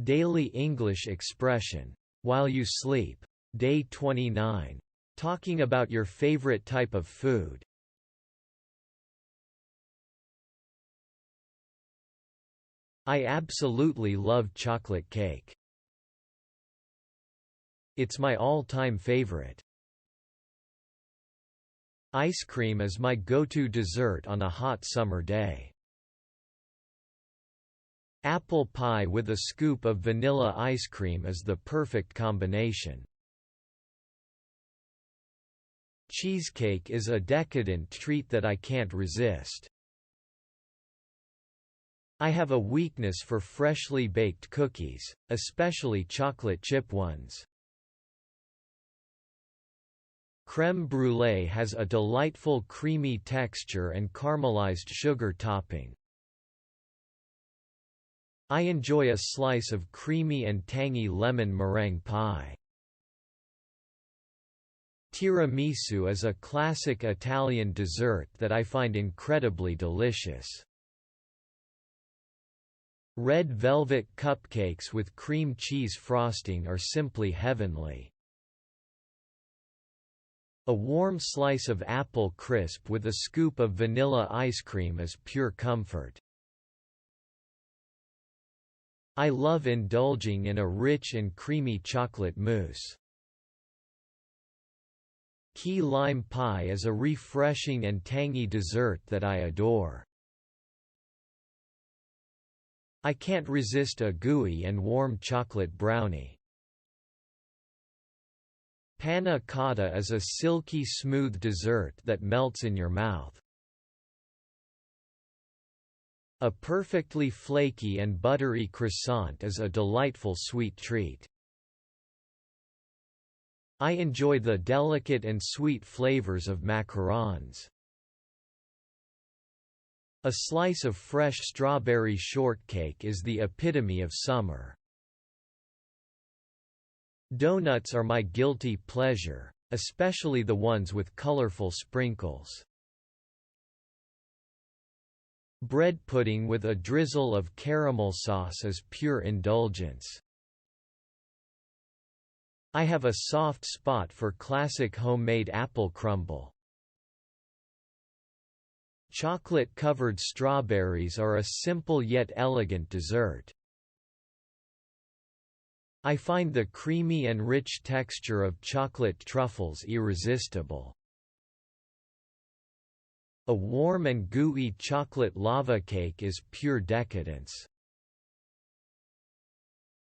Daily English expression. While you sleep. Day 29. Talking about your favorite type of food. I absolutely love chocolate cake. It's my all-time favorite. Ice cream is my go-to dessert on a hot summer day. Apple pie with a scoop of vanilla ice cream is the perfect combination. Cheesecake is a decadent treat that I can't resist. I have a weakness for freshly baked cookies, especially chocolate chip ones. Crème brûlée has a delightful creamy texture and caramelized sugar topping. I enjoy a slice of creamy and tangy lemon meringue pie. Tiramisu is a classic Italian dessert that I find incredibly delicious. Red velvet cupcakes with cream cheese frosting are simply heavenly. A warm slice of apple crisp with a scoop of vanilla ice cream is pure comfort. I love indulging in a rich and creamy chocolate mousse. Key lime pie is a refreshing and tangy dessert that I adore. I can't resist a gooey and warm chocolate brownie. Panna cotta is a silky smooth dessert that melts in your mouth. A perfectly flaky and buttery croissant is a delightful sweet treat. I enjoy the delicate and sweet flavors of macarons. A slice of fresh strawberry shortcake is the epitome of summer. Donuts are my guilty pleasure, especially the ones with colorful sprinkles. Bread pudding with a drizzle of caramel sauce is pure indulgence. I have a soft spot for classic homemade apple crumble. Chocolate-covered strawberries are a simple yet elegant dessert. I find the creamy and rich texture of chocolate truffles irresistible. A warm and gooey chocolate lava cake is pure decadence.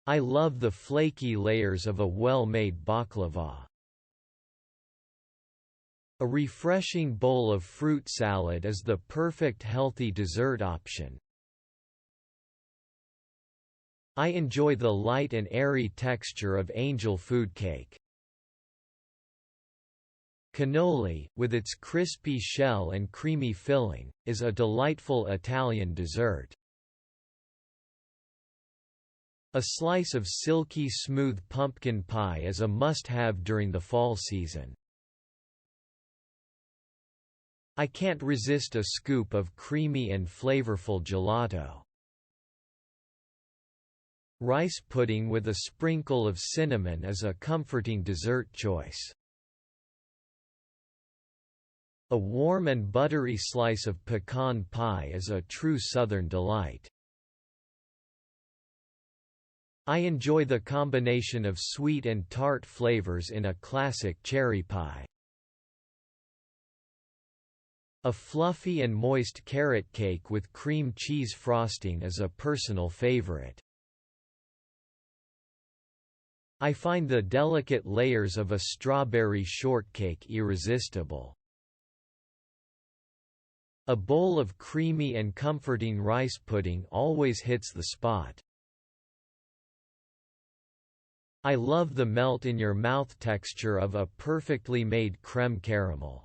I love the flaky layers of a well-made baklava. A refreshing bowl of fruit salad is the perfect healthy dessert option. I enjoy the light and airy texture of angel food cake. Cannoli, with its crispy shell and creamy filling, is a delightful Italian dessert. A slice of silky smooth pumpkin pie is a must-have during the fall season. I can't resist a scoop of creamy and flavorful gelato. Rice pudding with a sprinkle of cinnamon is a comforting dessert choice. A warm and buttery slice of pecan pie is a true Southern delight. I enjoy the combination of sweet and tart flavors in a classic cherry pie. A fluffy and moist carrot cake with cream cheese frosting is a personal favorite. I find the delicate layers of a strawberry shortcake irresistible. A bowl of creamy and comforting rice pudding always hits the spot. I love the melt-in-your-mouth texture of a perfectly made crème caramel.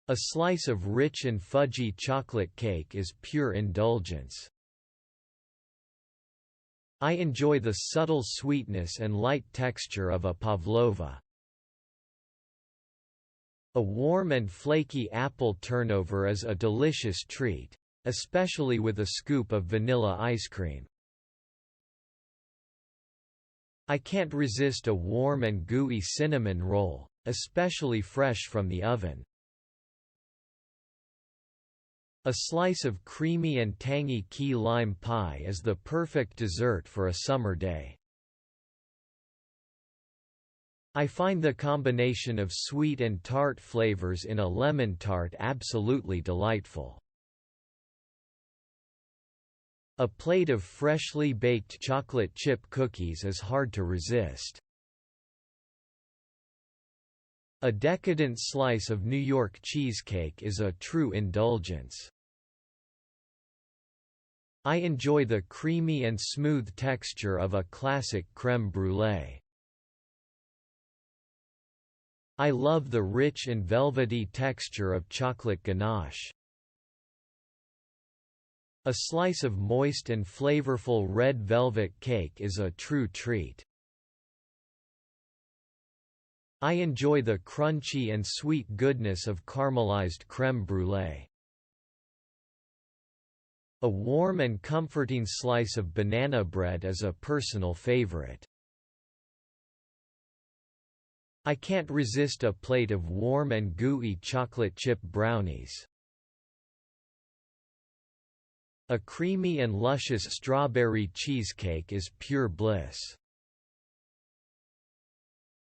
A slice of rich and fudgy chocolate cake is pure indulgence. I enjoy the subtle sweetness and light texture of a pavlova. A warm and flaky apple turnover is a delicious treat. especially with a scoop of vanilla ice cream. I can't resist a warm and gooey cinnamon roll, especially fresh from the oven. A slice of creamy and tangy key lime pie is the perfect dessert for a summer day. I find the combination of sweet and tart flavors in a lemon tart absolutely delightful. A plate of freshly baked chocolate chip cookies is hard to resist. A decadent slice of New York cheesecake is a true indulgence. I enjoy the creamy and smooth texture of a classic crème brûlée. I love the rich and velvety texture of chocolate ganache. A slice of moist and flavorful red velvet cake is a true treat. I enjoy the crunchy and sweet goodness of caramelized crème brûlée. A warm and comforting slice of banana bread is a personal favorite. I can't resist a plate of warm and gooey chocolate chip brownies. A creamy and luscious strawberry cheesecake is pure bliss.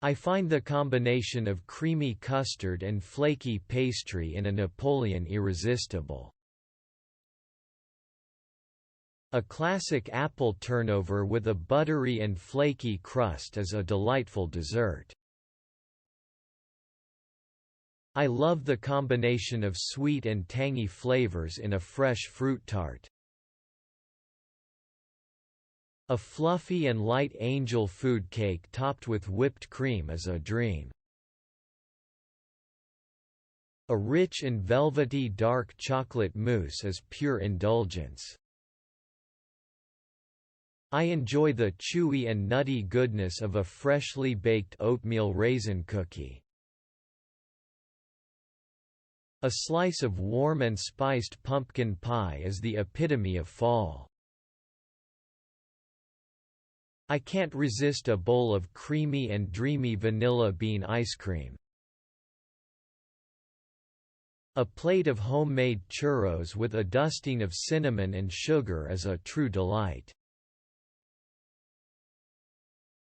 I find the combination of creamy custard and flaky pastry in a Napoleon irresistible. A classic apple turnover with a buttery and flaky crust is a delightful dessert. I love the combination of sweet and tangy flavors in a fresh fruit tart. A fluffy and light angel food cake topped with whipped cream is a dream. A rich and velvety dark chocolate mousse is pure indulgence. I enjoy the chewy and nutty goodness of a freshly baked oatmeal raisin cookie. A slice of warm and spiced pumpkin pie is the epitome of fall. I can't resist a bowl of creamy and dreamy vanilla bean ice cream. A plate of homemade churros with a dusting of cinnamon and sugar is a true delight.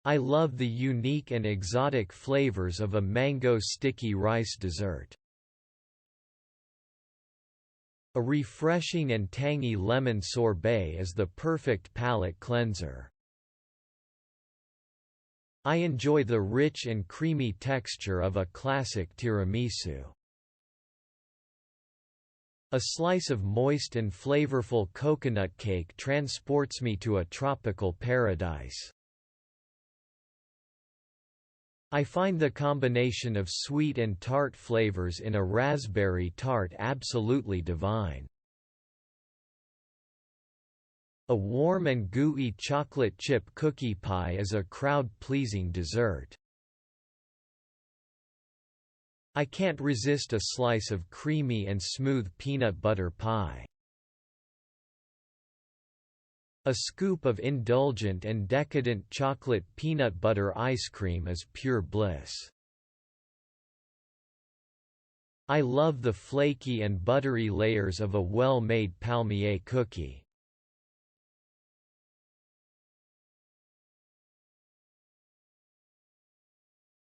I love the unique and exotic flavors of a mango sticky rice dessert. A refreshing and tangy lemon sorbet is the perfect palate cleanser. I enjoy the rich and creamy texture of a classic tiramisu. A slice of moist and flavorful coconut cake transports me to a tropical paradise. I find the combination of sweet and tart flavors in a raspberry tart absolutely divine. A warm and gooey chocolate chip cookie pie is a crowd-pleasing dessert. I can't resist a slice of creamy and smooth peanut butter pie. A scoop of indulgent and decadent chocolate peanut butter ice cream is pure bliss. I love the flaky and buttery layers of a well-made palmier cookie.